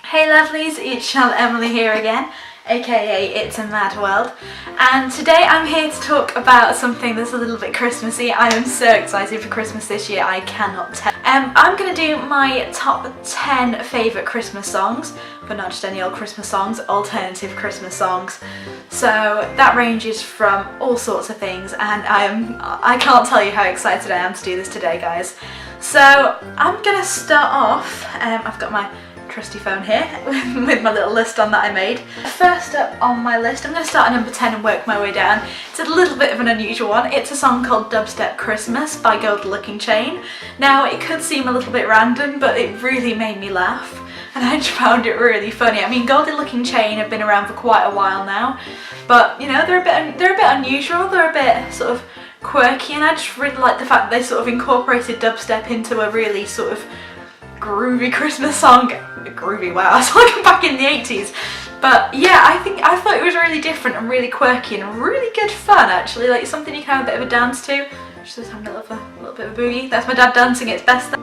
Hey lovelies, it's Charlotte Emily here again, aka It's a Mad World, and today I'm here to talk about something that's a little bit Christmassy. I am so excited for Christmas this year, I cannot tell. I'm going to do my top 10 favourite Christmas songs, but not just any old Christmas songs, alternative Christmas songs. So that ranges from all sorts of things, and I can't tell you how excited I am to do this today, guys. So I'm going to start off, I've got my trusty phone here with my little list on that I made. First up on my list, I'm going to start at number 10 and work my way down. It's a little bit of an unusual one. It's a song called Dubstep Christmas by Gold Looking Chain. Now it could seem a little bit random, but it really made me laugh and I just found it really funny. I mean, Goldie Looking Chain have been around for quite a while now, but you know, they're a bit unusual, they're a bit sort of quirky, and I just really like the fact that they sort of incorporated dubstep into a really sort of groovy Christmas song. Groovy, wow, I was like back in the 80s. But yeah, I thought it was really different and really quirky and really good fun actually, like something you can have a bit of a dance to. Just having a little bit of a boogie. That's my dad dancing at its best.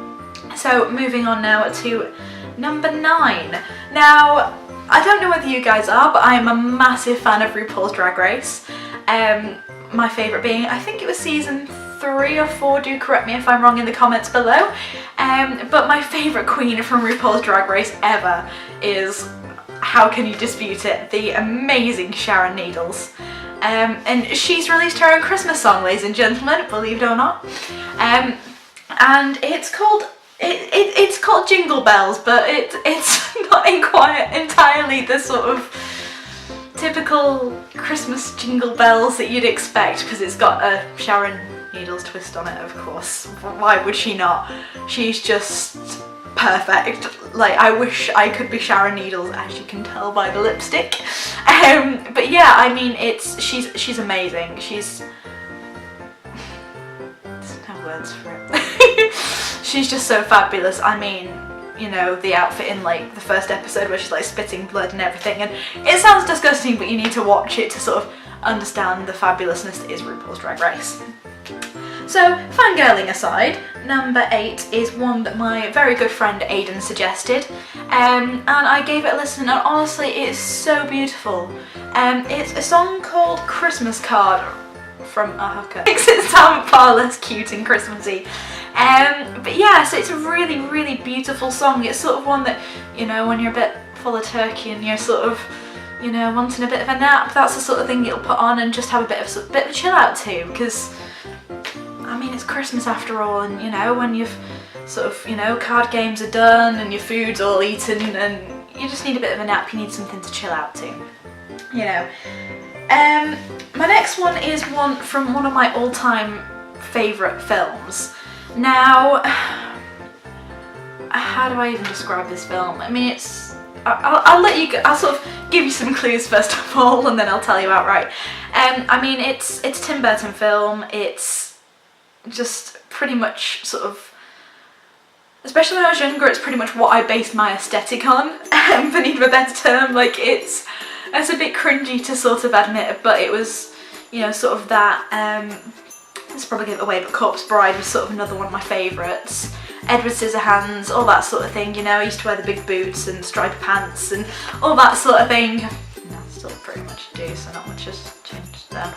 So moving on now to number 9. Now, I don't know whether you guys are, but I am a massive fan of RuPaul's Drag Race. My favourite being, I think it was season 3 or 4, do correct me if I'm wrong in the comments below. But my favourite queen from RuPaul's Drag Race ever is, how can you dispute it, the amazing Sharon Needles. And she's released her own Christmas song, ladies and gentlemen, believe it or not. And it's called Jingle Bells, but it's not entirely the sort of typical Christmas jingle bells that you'd expect, because it's got a Sharon Needles twist on it, of course. Why would she not? She's just perfect. Like, I wish I could be Sharon Needles, as you can tell by the lipstick. But yeah, I mean, she's amazing. There's no words for it. She's just so fabulous. I mean, you know, the outfit in like the first episode where she's like spitting blood and everything, and it sounds disgusting, but you need to watch it to sort of understand the fabulousness that is RuPaul's Drag Race. So, fangirling aside, number 8 is one that my very good friend Aidan suggested, and I gave it a listen, and honestly it is so beautiful. It's a song called Christmas Card from a hooker. It makes it sound far less cute and Christmassy. But yeah, so it's a really, really beautiful song. It's sort of one that, you know, when you're a bit full of turkey and you're sort of, you know, wanting a bit of a nap, that's the sort of thing you'll put on and just have a bit of a chill out to, because I mean, it's Christmas after all, and you know, when you've sort of, you know, card games are done and your food's all eaten and you just need a bit of a nap, you need something to chill out to, you know. My next one is one from one of my all-time favourite films. Now, how do I even describe this film? I mean, I'll sort of give you some clues first of all, and then I'll tell you outright. I mean, it's a Tim Burton film. It's just pretty much sort of, especially when I was younger, it's pretty much what I based my aesthetic on, for need of a better term. Like, it's a bit cringy to sort of admit, but it was, you know, sort of that, let's probably give it away, but Corpse Bride was sort of another one of my favourites. Edward Scissorhands, all that sort of thing, you know, I used to wear the big boots and striped pants and all that sort of thing. No, still pretty much do, so not much has changed there.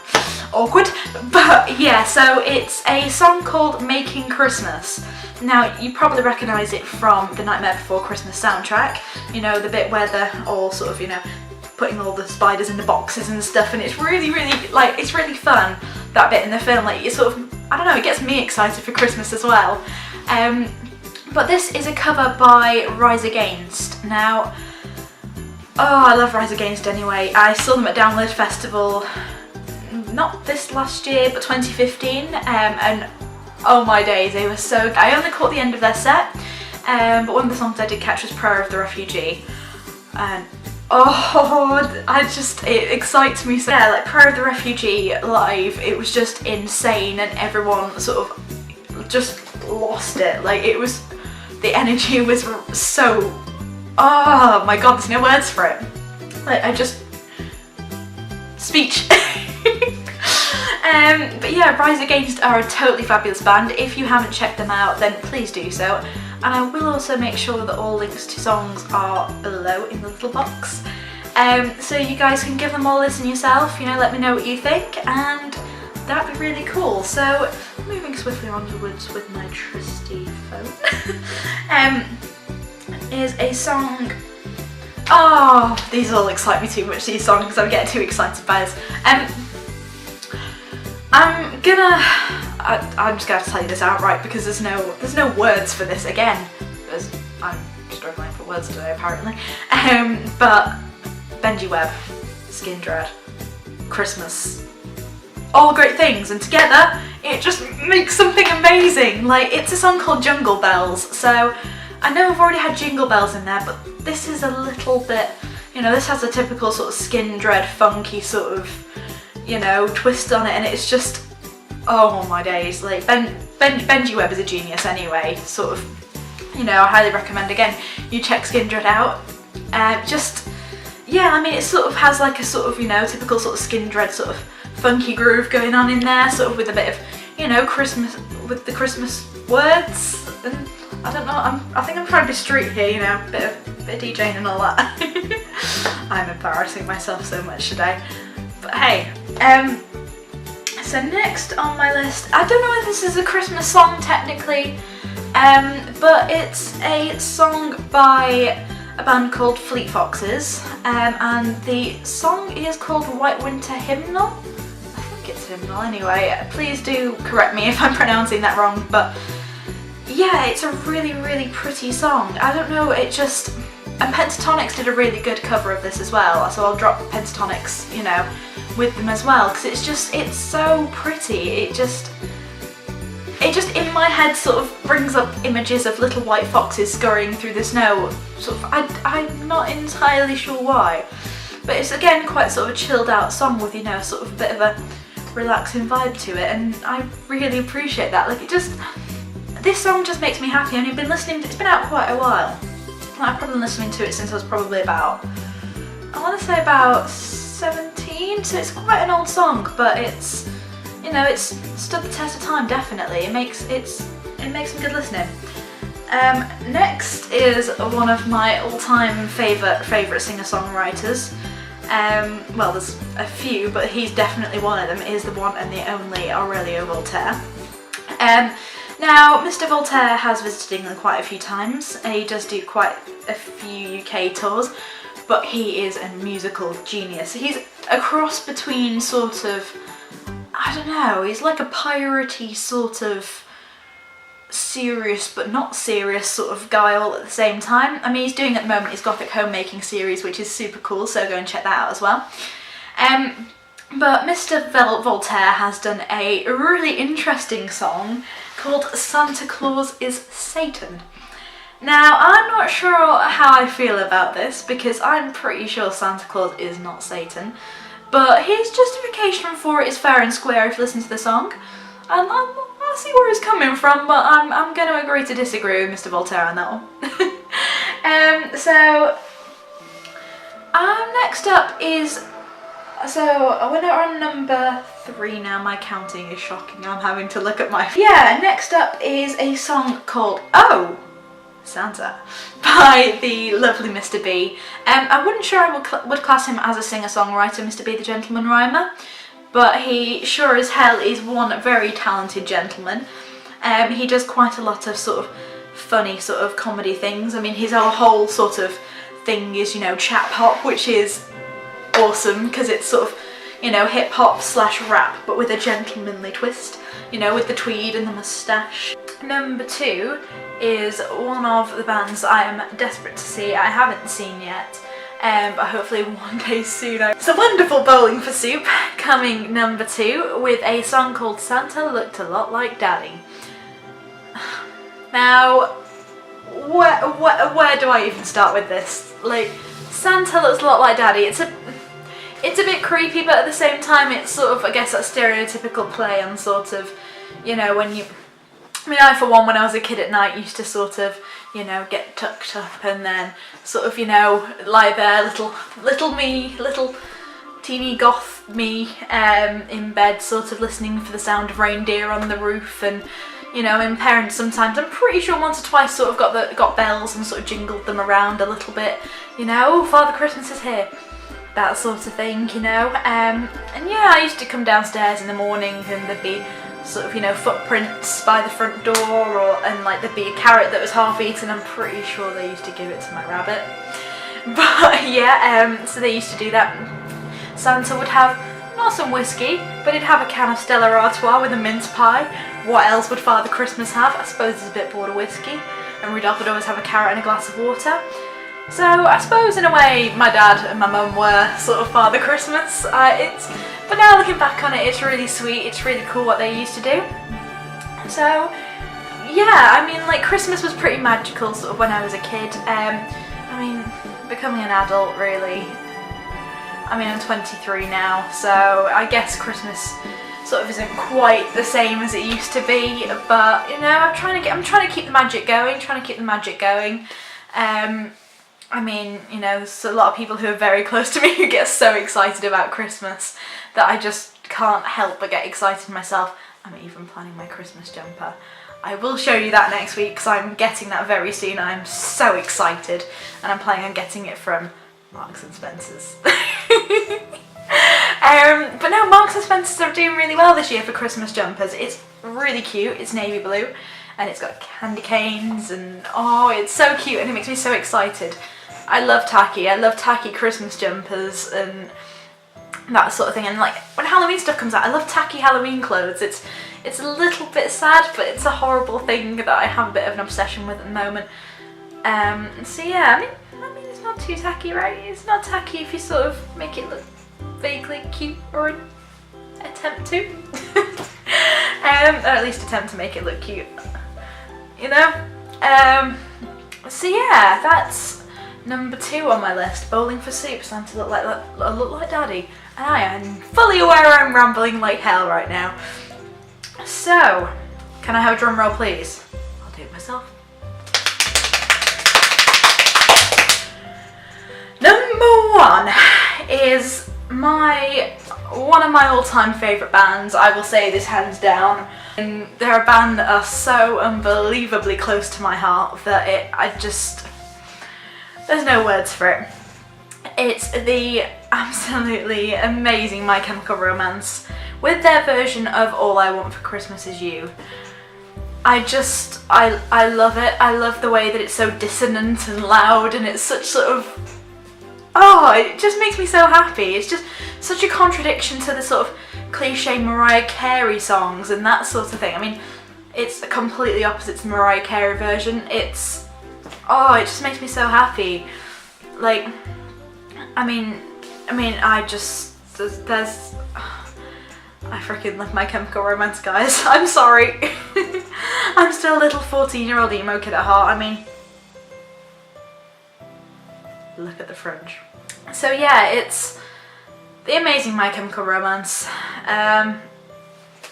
Awkward. But yeah, so it's a song called Making Christmas. Now, you probably recognise it from the Nightmare Before Christmas soundtrack, you know, the bit where they're all sort of, you know, putting all the spiders in the boxes and stuff, and it's really, really, like, it's really fun, that bit in the film. Like, it's sort of, I don't know, it gets me excited for Christmas as well. But this is a cover by Rise Against. Now, oh, I love Rise Against anyway. I saw them at Download Festival, not this last year, but 2015, and oh my days, they were so good. I only caught the end of their set, but one of the songs I did catch was Prayer of the Refugee, and oh, it excites me so. Yeah, like Prayer of the Refugee live, it was just insane, and everyone sort of just lost it. Like, it was, the energy was so, oh my god, there's no words for it. Like, I just, speech. But yeah, Rise Against are a totally fabulous band. If you haven't checked them out, then please do so. and I will also make sure that all links to songs are below in the little box. So you guys can give them all a listen yourself, you know, let me know what you think, and that'd be really cool. So moving swiftly onwards with my trusty phone, is a song. Oh, these all excite me too much, these songs, I'm getting too excited by this. I'm just gonna have to tell you this outright because there's no words for this again, because I'm struggling for words today apparently. But Benji Webb, Skin Dread, Christmas, all great things, and together it just makes something amazing. Like, it's a song called Jungle Bells, so I know I've already had Jingle Bells in there, but this is a little bit, you know, this has a typical sort of Skin Dread funky sort of, you know, twist on it, and it's just, oh my days. Like, Benji Webb is a genius anyway, sort of, you know, I highly recommend, again, you check Skin Dread out. Yeah, I mean, it sort of has like a sort of, you know, typical sort of Skin Dread sort of funky groove going on in there, sort of with a bit of, you know, Christmas, with the Christmas words, and I don't know, I think I'm trying to be street here, you know, bit of DJing and all that. I'm embarrassing myself so much today. But hey, so next on my list, I don't know if this is a Christmas song technically, but it's a song by a band called Fleet Foxes, and the song is called White Winter Hymnal. I think it's hymnal anyway, please do correct me if I'm pronouncing that wrong, but yeah, it's a really, really pretty song. I don't know, it just, and Pentatonics did a really good cover of this as well, so I'll drop Pentatonics, you know, with them as well, because it's so pretty. It just in my head sort of brings up images of little white foxes scurrying through the snow. Sort of, I'm not entirely sure why, but it's again quite sort of a chilled out song with, you know, sort of a bit of a relaxing vibe to it, and I really appreciate that. Like, this song just makes me happy, and I've been listening, it's been out quite a while. I've probably been listening to it since I was probably about, I want to say about 17, so it's quite an old song, but it's, you know, it's stood the test of time, definitely. It makes some good listening. Next is one of my all-time favourite singer-songwriters. Well, there's a few, but he's definitely one of them, is the one and the only Aurelio Voltaire. Now, Mr. Voltaire has visited England quite a few times. He does do quite a few UK tours, but he is a musical genius. He's a cross between sort of, I don't know, he's like a piratey sort of serious but not serious sort of guy all at the same time. I mean, he's doing at the moment his Gothic homemaking series, which is super cool, so go and check that out as well. But Mr. Voltaire has done a really interesting song called Santa Claus is Satan. Now, I'm not sure how I feel about this, because I'm pretty sure Santa Claus is not Satan, but his justification for it is fair and square if you listen to the song, and I'll see where he's coming from, but I'm going to agree to disagree with Mr. Voltaire on that one. So, next up is, so we're on number 3 now. My counting is shocking. I'm having to look at my... Yeah, next up is a song called Oh, Santa by the lovely Mr. B. I wasn't sure I would class him as a singer-songwriter, Mr. B the Gentleman Rhymer, but he sure as hell is one very talented gentleman. He does quite a lot of sort of funny sort of comedy things. I mean, his whole sort of thing is, you know, chap hop, which is awesome because it's sort of, you know, hip hop slash rap but with a gentlemanly twist, you know, with the tweed and the moustache. Number 2 is one of the bands I am desperate to see. I haven't seen yet, but hopefully one day soon. It's a wonderful Bowling for Soup coming number 2 with a song called Santa Looked a Lot Like Daddy. Now, where do I even start with this? Like, Santa looks a lot like Daddy. It's a bit creepy, but at the same time it's sort of, I guess, that stereotypical play on sort of, you know, when you... I mean, I for one, when I was a kid at night, used to sort of, you know, get tucked up and then sort of, you know, lie there, little me, little teeny goth me, in bed, sort of listening for the sound of reindeer on the roof and You know, and parents sometimes, I'm pretty sure once or twice, sort of got bells and sort of jingled them around a little bit. You know, oh, Father Christmas is here, that sort of thing. You know, and yeah, I used to come downstairs in the morning and there'd be sort of, you know, footprints by the front door, and like there'd be a carrot that was half eaten. I'm pretty sure they used to give it to my rabbit. But yeah, so they used to do that. Santa would have not some whiskey, but he'd have a can of Stella Artois with a mince pie. What else would Father Christmas have? I suppose he's a bit bored of whiskey. And Rudolph would always have a carrot and a glass of water. So I suppose in a way my dad and my mum were sort of Father Christmas. But now looking back on it, it's really sweet, it's really cool what they used to do. So yeah, I mean, like, Christmas was pretty magical sort of when I was a kid. I mean, becoming an adult, really. I mean, I'm 23 now, so I guess Christmas sort of isn't quite the same as it used to be, but you know, I'm trying to keep the magic going, I mean, you know, there's a lot of people who are very close to me who get so excited about Christmas that I just can't help but get excited myself. I'm even planning my Christmas jumper. I will show you that next week because I'm getting that very soon. I'm so excited, and I'm planning on getting it from Marks and Spencer's. But no, Marks and Spencer's are doing really well this year for Christmas jumpers. It's really cute, it's navy blue, and it's got candy canes, and oh, it's so cute, and it makes me so excited. I love tacky Christmas jumpers and that sort of thing, and like when Halloween stuff comes out, I love tacky Halloween clothes. It's a little bit sad, but it's a horrible thing that I have a bit of an obsession with at the moment. So yeah, I mean it's not too tacky, right? It's not tacky if you sort of make it look vaguely cute, or attempt to. Or at least attempt to make it look cute, you know? So yeah, that's number 2 on my list. Bowling for soup, Santa look like Daddy. And I am fully aware I'm rambling like hell right now. So, can I have a drum roll, please? I'll do it myself. Number 1 is one of my all-time favourite bands. I will say this hands down. And they're a band that are so unbelievably close to my heart that there's no words for it. It's the absolutely amazing My Chemical Romance with their version of All I Want for Christmas Is You. I love it. I love the way that it's so dissonant and loud, and it's such sort of, oh, it just makes me so happy. It's just such a contradiction to the sort of cliche Mariah Carey songs and that sort of thing. I mean, it's completely opposite to the Mariah Carey version. It just makes me so happy. Like, I freaking love My Chemical Romance, guys. I'm sorry. I'm still a little 14-year-old emo kid at heart. I mean, look at the fringe. So yeah, it's the amazing My Chemical Romance.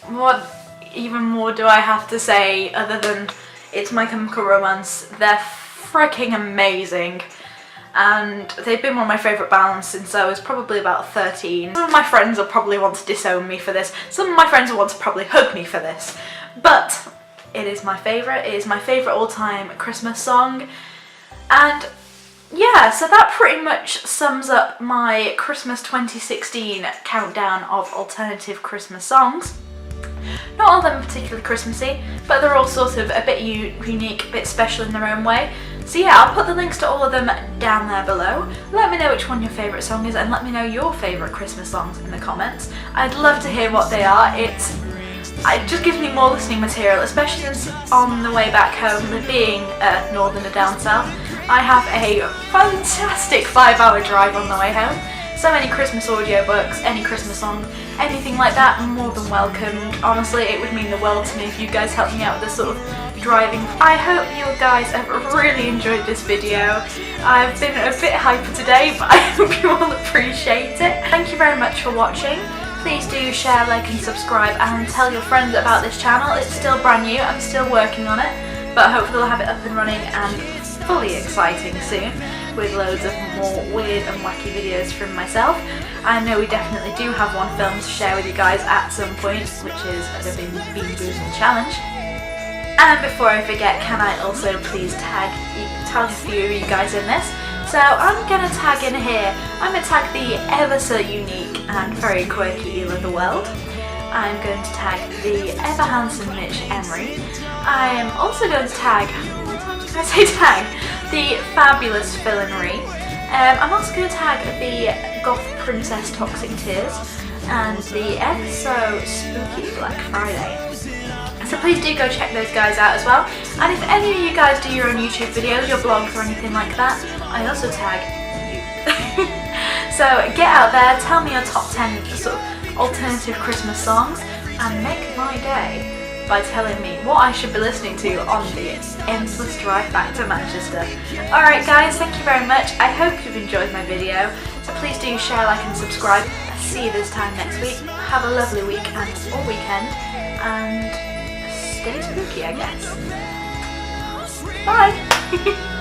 What even more do I have to say other than it's My Chemical Romance? They're freaking amazing. And they've been one of my favourite bands since I was probably about 13. Some of my friends will probably want to disown me for this. Some of my friends will want to probably hug me for this. But it is my favourite. It is my favourite all-time Christmas song. And yeah, so that pretty much sums up my Christmas 2016 countdown of alternative Christmas songs. Not all of them are particularly Christmassy, but they're all sort of a bit unique, a bit special in their own way. So yeah, I'll put the links to all of them down there below. Let me know which one your favourite song is, and let me know your favourite Christmas songs in the comments. I'd love to hear what they are. It just gives me more listening material, especially since on the way back home, being a northerner down south, I have a fantastic 5-hour drive on the way home. So any Christmas audiobooks, any Christmas song, anything like that, more than welcomed. Honestly, it would mean the world to me if you guys helped me out with this sort of driving. I hope you guys have really enjoyed this video. I've been a bit hyper today, but I hope you all appreciate it. Thank you very much for watching. Please do share, like and subscribe, and tell your friends about this channel. It's still brand new, I'm still working on it, but hopefully we'll have it up and running and fully exciting soon, with loads of more weird and wacky videos from myself. I know we definitely do have one film to share with you guys at some point, which is the Bean Boozled Challenge. And before I forget, can I also please tag a few of you guys in this? So I'm going to tag in here, I'm going to tag the ever so unique and very quirky Eel of the World. I'm going to tag the ever handsome Mitch Emery. I am also going to tag, how many times did I say tag? The fabulous Phil and Marie. I'm also going to tag the goth princess Toxic Tears and the ever so spooky Black Friday. So please do go check those guys out as well. And if any of you guys do your own YouTube videos, your blogs or anything like that, I also tag you. So get out there, tell me your top 10 sort of alternative Christmas songs and make my day by telling me what I should be listening to on the endless drive back to Manchester. Alright guys, thank you very much. I hope you've enjoyed my video. So please do share, like and subscribe. I'll see you this time next week. Have a lovely week and all weekend. And stay spooky, I guess. Bye!